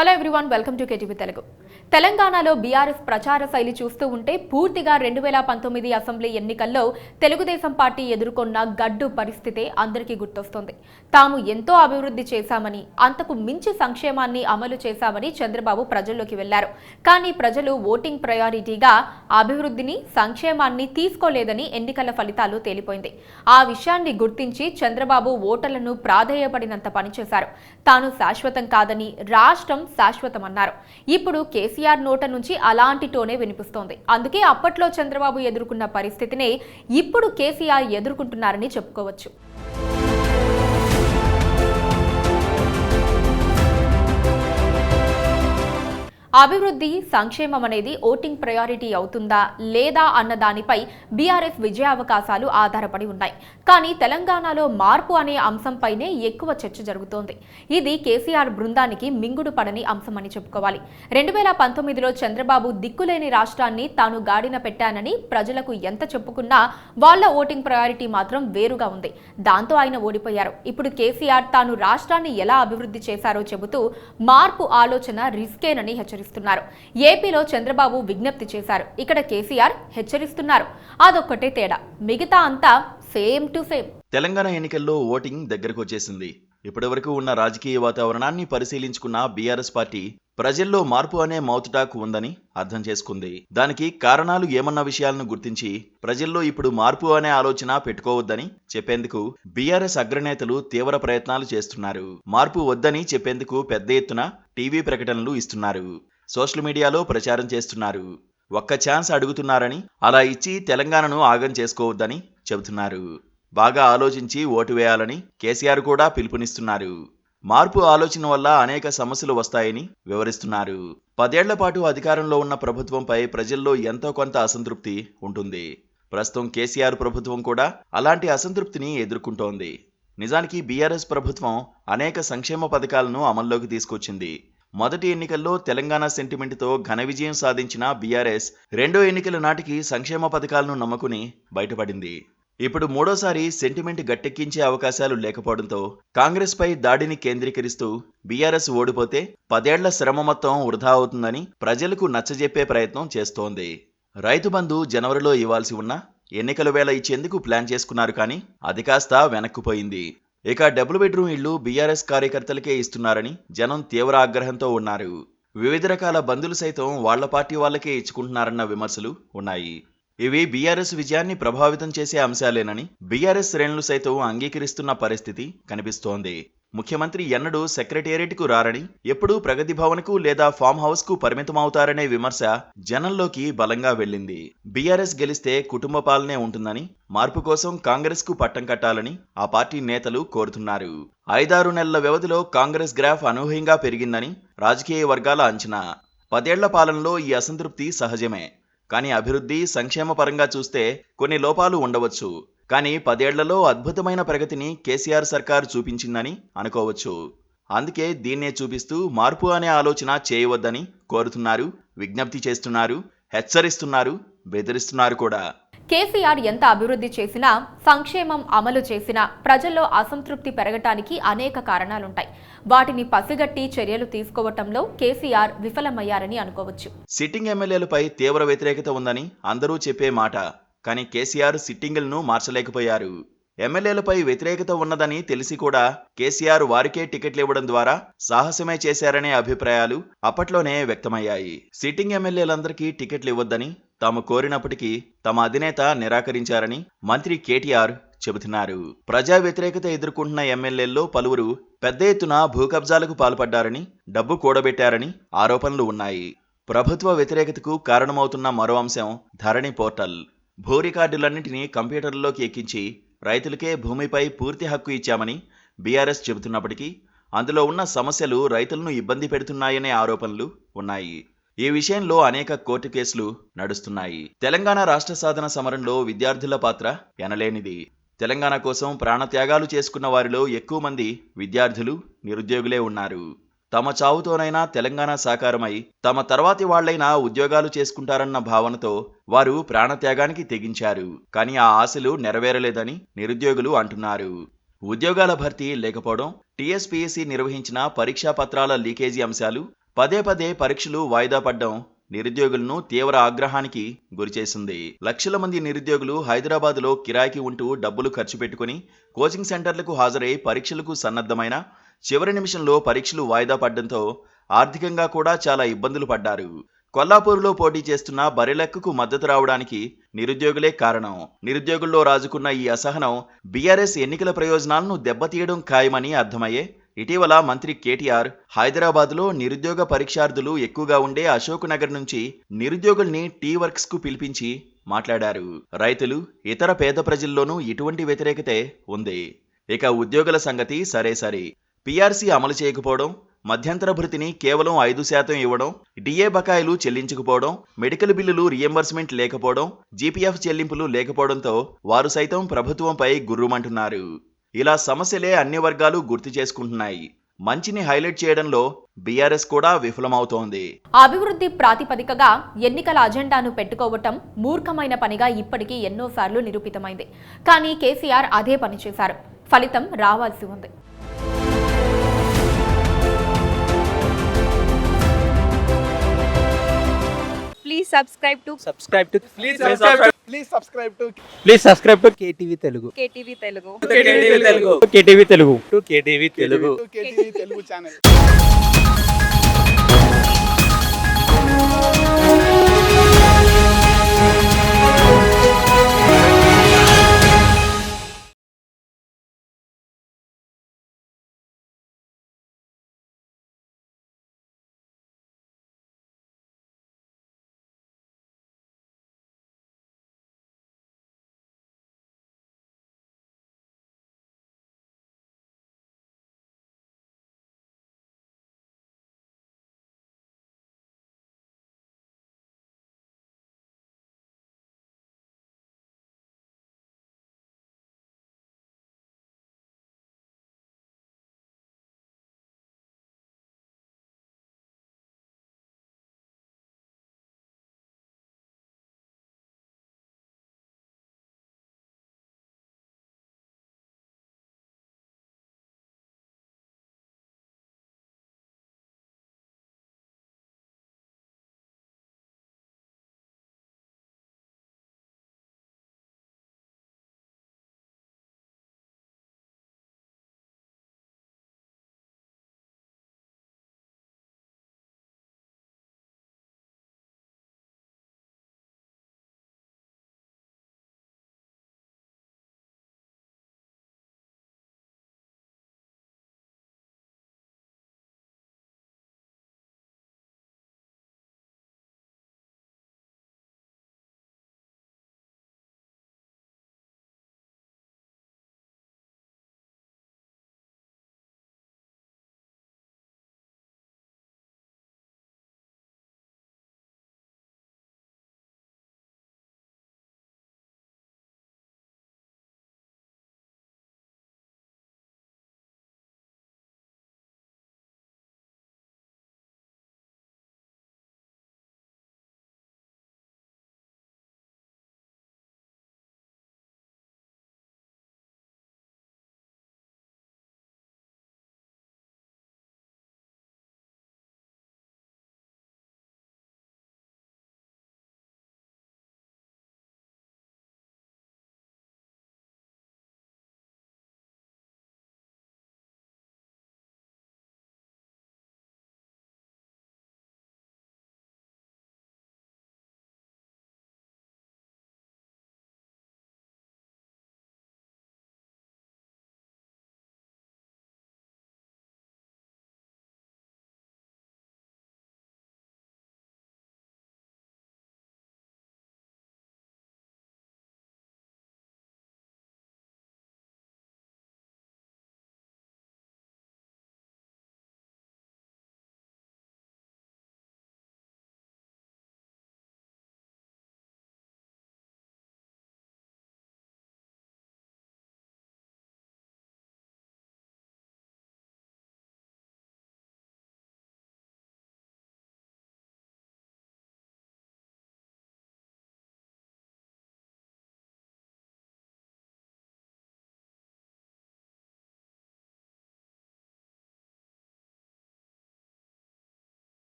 Hello everyone, welcome to KTV Telugu. తెలంగాణలో BRS ప్రచార శైలి చూస్తూ ఉంటే పూర్తిగా 2019 అసెంబ్లీ ఎన్నికల్లో తెలుగుదేశం పార్టీ ఎదుర్కొన్న గడ్డు పరిస్థితే అందరికీ గుర్తొస్తుంది. తాము ఎంతో అభివృద్ధి చేశామని, అంతకు మించి సంక్షేమాన్ని అమలు చేశామని చంద్రబాబు ప్రజల్లోకి వెళ్లారు. కానీ ప్రజలు ఓటింగ్ ప్రయారిటీగా అభివృద్ధిని, సంక్షేమాన్ని తీసుకోలేదని ఎన్నికల ఫలితాలు తేలిపోయింది. ఆ విషయాన్ని గుర్తించి చంద్రబాబు ఓటర్లను ప్రాధేయపడినంత పనిచేశారు. తాను శాశ్వతం కాదని, రాష్ట్రం శాశ్వతమన్నారు. ఇప్పుడు కేసీఆర్ నోట నుంచి అలాంటి టోనే వినిపిస్తోంది. అందుకే అప్పట్లో చంద్రబాబు ఎదుర్కొన్న పరిస్థితినే ఇప్పుడు కేసీఆర్ ఎదుర్కొంటున్నారని చెప్పుకోవచ్చు. అభివృద్ధి, సంక్షేమం అనేది ఓటింగ్ ప్రయారిటీ అవుతుందా లేదా అన్న దానిపై బీఆర్ఎస్ విజయావకాశాలు ఆధారపడి ఉన్నాయి. కానీ తెలంగాణలో మార్పు అనే అంశంపైనే ఎక్కువ చర్చ జరుగుతోంది. ఇది కేసీఆర్ బృందానికి మింగుడు పడని అంశమని చెప్పుకోవాలి. 2019లో చంద్రబాబు దిక్కులేని రాష్ట్రాన్ని తాను గాడిన పెట్టానని ప్రజలకు ఎంత చెప్పుకున్నా వాళ్ల ఓటింగ్ ప్రయారిటీ మాత్రం వేరుగా ఉంది. దాంతో ఆయన ఓడిపోయారు. ఇప్పుడు కేసీఆర్ తాను రాష్ట్రాన్ని ఎలా అభివృద్ధి చేశారో చెబుతూ మార్పు ఆలోచన రిస్కేనని హెచ్చరిస్తున్నారు. ఏపీలో చంద్రబాబు విజ్ఞప్తి చేశారు. ఇక్కడ కేసీఆర్ హెచ్చరిస్తున్నారు. అదొక్కటే తేడా, మిగతా అంతా సేమ్ టు సేమ్. తెలంగాణ ఎన్నికల్లో ఓటింగ్ దగ్గరకు వచ్చేసింది. ఇప్పటివరకు ఉన్న రాజకీయ వాతావరణాన్ని పరిశీలించుకున్న బీఆర్ఎస్ పార్టీ ప్రజల్లో మార్పు అనే మౌత్ టాక్ ఉందని అర్థం చేసుకుంది. దానికి కారణాలు ఏమన్న విషయాలను గుర్తించి ప్రజల్లో ఇప్పుడు మార్పు అనే ఆలోచన పెట్టుకోవద్దని చెప్పేందుకు బీఆర్ఎస్ అగ్రనేతలు తీవ్ర ప్రయత్నాలు చేస్తున్నారు. మార్పు వద్దని చెప్పేందుకు పెద్ద ఎత్తున టీవీ ప్రకటనలు ఇస్తున్నారు. సోషల్ మీడియాలో ప్రచారం చేస్తున్నారు. ఒక్క ఛాన్స్ అడుగుతున్నారని, అలా ఇచ్చి తెలంగాణను ఆగం చేసుకోవద్దని చెబుతున్నారు. బాగా ఆలోచించి ఓటు వేయాలని కేసీఆర్ కూడా పిలుపునిస్తున్నారు. మార్పు ఆలోచన వల్ల అనేక సమస్యలు వస్తాయని వివరిస్తున్నారు. 10 ఏళ్ల పాటు అధికారంలో ఉన్న ప్రభుత్వంపై ప్రజల్లో ఎంతో కొంత అసంతృప్తి ఉంటుంది. ప్రస్తుతం కేసీఆర్ ప్రభుత్వం కూడా అలాంటి అసంతృప్తిని ఎదుర్కొంటోంది. నిజానికి బీఆర్ఎస్ ప్రభుత్వం అనేక సంక్షేమ పథకాలను అమల్లోకి తీసుకొచ్చింది. మొదటి ఎన్నికల్లో తెలంగాణ సెంటిమెంట్తో ఘన విజయం సాధించిన బీఆర్ఎస్ రెండో ఎన్నికల నాటికి సంక్షేమ పథకాలను నమ్ముకుని బయటపడింది. ఇప్పుడు మూడోసారి సెంటిమెంట్ గట్టెక్కించే అవకాశాలు లేకపోవడంతో కాంగ్రెస్ పై దాడిని కేంద్రీకరిస్తూ బీఆర్ఎస్ ఓడిపోతే 10 ఏళ్ల శ్రమ మొత్తం వృధా అవుతుందని ప్రజలకు నచ్చజెప్పే ప్రయత్నం చేస్తోంది. రైతు బంధు జనవరిలో ఇవ్వాల్సి ఉన్నా ఎన్నికల వేళ ఇచ్చేందుకు ప్లాన్ చేసుకున్నారు. కానీ అది కాస్త వెనక్కుపోయింది. ఇక డబుల్ బెడ్రూమ్ ఇళ్లు బీఆర్ఎస్ కార్యకర్తలకే ఇస్తున్నారని జనం తీవ్ర ఆగ్రహంతో ఉన్నారు. వివిధ రకాల బంధులు సైతం వాళ్ల పార్టీ వాళ్లకే ఇచ్చుకుంటున్నారన్న విమర్శలు ఉన్నాయి. ఇవి బీఆర్ఎస్ విజయాన్ని ప్రభావితం చేసే అంశాలేనని బీఆర్ఎస్ శ్రేణులు సైతం అంగీకరిస్తున్న పరిస్థితి కనిపిస్తోంది. ముఖ్యమంత్రి ఎన్నడూ సెక్రటేరియట్కు రారని, ఎప్పుడూ ప్రగతి భవన్కు లేదా ఫామ్ హౌస్ కు పరిమితమవుతారనే విమర్శ జనంలోకి బలంగా వెళ్ళింది. బీఆర్ఎస్ గెలిస్తే కుటుంబ పాలనే ఉంటుందని, మార్పు కోసం కాంగ్రెస్ కు పట్టం కట్టాలని ఆ పార్టీ నేతలు కోరుతున్నారు. 5-6 నెలల వ్యవధిలో కాంగ్రెస్ గ్రాఫ్ అనూహ్యంగా పెరిగిందని రాజకీయ వర్గాల అంచనా. 10 ఏళ్ల పాలనలో ఈ అసంతృప్తి సహజమే. కానీ అభివృద్ధి, సంక్షేమ పరంగా చూస్తే కొన్ని లోపాలు ఉండవచ్చు. కానీ 10 ఏళ్లలో అద్భుతమైన ప్రగతిని కేసీఆర్ సర్కారు చూపించిందని అనుకోవచ్చు. అందుకే దీన్నే చూపిస్తూ మార్పు అనే ఆలోచన చేయవద్దని కోరుతున్నారు, విజ్ఞప్తి చేస్తున్నారు, హెచ్చరిస్తున్నారు, బెదిరిస్తున్నారు కూడా. కేసీఆర్ ఎంత అభివృద్ధి చేసినా, సంక్షేమం అమలు చేసినా ప్రజల్లో అసంతృప్తి పెరగటానికి అనేక కారణాలుంటాయి. వాటిని పసిగట్టి చర్యలు తీసుకోవటంలో కేసీఆర్ విఫలమయ్యారని అనుకోవచ్చు. సిట్టింగ్ ఎమ్మెల్యేలపై తీవ్ర వ్యతిరేకత ఉందని అందరూ చెప్పే మాట. కానీ కేసీఆర్ సిట్టింగులను మార్చలేకపోయారు. ఎమ్మెల్యేలపై వ్యతిరేకత ఉన్నదని తెలిసి కూడా కేసీఆర్ వారికే టికెట్లు ఇవ్వడం ద్వారా సాహసమే చేశారనే అభిప్రాయాలు అప్పట్లోనే వ్యక్తమయ్యాయి. సిట్టింగ్ ఎమ్మెల్యేలందరికీ టికెట్లు ఇవ్వొద్దని తాము కోరినప్పటికీ తమ అధినేత నిరాకరించారని మంత్రి కేటీఆర్ చెబుతున్నారు. ప్రజా వ్యతిరేకత ఎదుర్కొంటున్న ఎమ్మెల్యేల్లో పలువురు పెద్ద ఎత్తున భూకబ్జాలకు పాల్పడ్డారని, డబ్బు కూడబెట్టారని ఆరోపణలు ఉన్నాయి. ప్రభుత్వ వ్యతిరేకతకు కారణమవుతున్న మరో అంశం ధరణి పోర్టల్. భూ రికార్డులన్నింటినీ కంప్యూటర్లోకి ఎక్కించి రైతులకే భూమిపై పూర్తి హక్కు ఇచ్చామని బీఆర్ఎస్ చెబుతున్నప్పటికీ అందులో ఉన్న సమస్యలు రైతులను ఇబ్బంది పెడుతున్నాయనే ఆరోపణలు ఉన్నాయి. ఈ విషయంలో అనేక కోర్టు కేసులు నడుస్తున్నాయి. తెలంగాణ రాష్ట్ర సాధన సమరంలో విద్యార్థుల పాత్ర ఎనలేనిది. తెలంగాణ కోసం ప్రాణత్యాగాలు చేసుకున్న వారిలో ఎక్కువ మంది విద్యార్థులు, నిరుద్యోగులే ఉన్నారు. తమ చావుతోనైనా తెలంగాణ సాకారమై తమ తర్వాతి వాళ్లైనా ఉద్యోగాలు చేసుకుంటారన్న భావనతో వారు ప్రాణత్యాగానికి తెగించారు. కానీ ఆ ఆశలు నెరవేరలేదని నిరుద్యోగులు అంటున్నారు. ఉద్యోగాల భర్తీ లేకపోవడం, టీఎస్పీఎస్సీ నిర్వహించిన పరీక్షా పత్రాల లీకేజీ అంశాలు, పదే పదే పరీక్షలు వాయిదా పడ్డం నిరుద్యోగులను తీవ్ర ఆగ్రహానికి గురిచేసింది. లక్షల మంది నిరుద్యోగులు హైదరాబాద్లో కిరాయికి ఉంటూ డబ్బులు ఖర్చు పెట్టుకుని కోచింగ్ సెంటర్లకు హాజరై పరీక్షలకు సన్నద్ధమైన చివరి నిమిషంలో పరీక్షలు వాయిదా పడ్డంతో ఆర్థికంగా కూడా చాలా ఇబ్బందులు పడ్డారు. కొల్లాపూర్లో పోటీ చేస్తున్న బరిలెక్కకు మద్దతు రావడానికి నిరుద్యోగులే కారణం. నిరుద్యోగుల్లో రాజుకున్న ఈ అసహనం బీఆర్ఎస్ ఎన్నికల ప్రయోజనాలను దెబ్బతీయడం ఖాయమని అర్థమయ్యే ఇటీవల మంత్రి కేటీఆర్ హైదరాబాద్లో నిరుద్యోగ పరీక్షార్థులు ఎక్కువగా ఉండే అశోక్ నగర్ నుంచి నిరుద్యోగుల్ని టీ వర్క్స్ కు పిలిపించి మాట్లాడారు. రైతులు, ఇతర పేద ప్రజల్లోనూ ఇటువంటి వ్యతిరేకతే ఉంది. ఇక ఉద్యోగుల సంగతి సరే. పీఆర్సీ అమలు చేయకపోవడం, మధ్యంతర భృతిని కేవలం 5% ఇవ్వడం, డిఏ బకాయిలు చెల్లించకపోవడం, మెడికల్ బిల్లులు రియంబర్స్మెంట్ లేకపోవడం, జీపీఎఫ్ చెల్లింపులు లేకపోవడంతో వారు సైతం ప్రభుత్వంపై గుర్రుమంటున్నారు. ఇలా సమస్యలే అన్ని వర్గాలు గుర్తు చేసుకుంటున్నాయి. మంచిని హైలైట్ చేయడంలో బీఆర్ఎస్ కూడా విఫలమవుతోంది. అభివృద్ధి ప్రాతిపదికగా ఎన్నికల అజెండాను పెట్టుకోవటం మూర్ఖమైన పనిగా ఇప్పటికీ ఎన్నోసార్లు నిరూపితమైంది. కానీ కేసీఆర్ అదే పని చేశారు. ఫలితం రావాల్సి ఉంది. Please subscribe to KTV Telugu. KTV Telugu. KTV Telugu. KTV Telugu channel.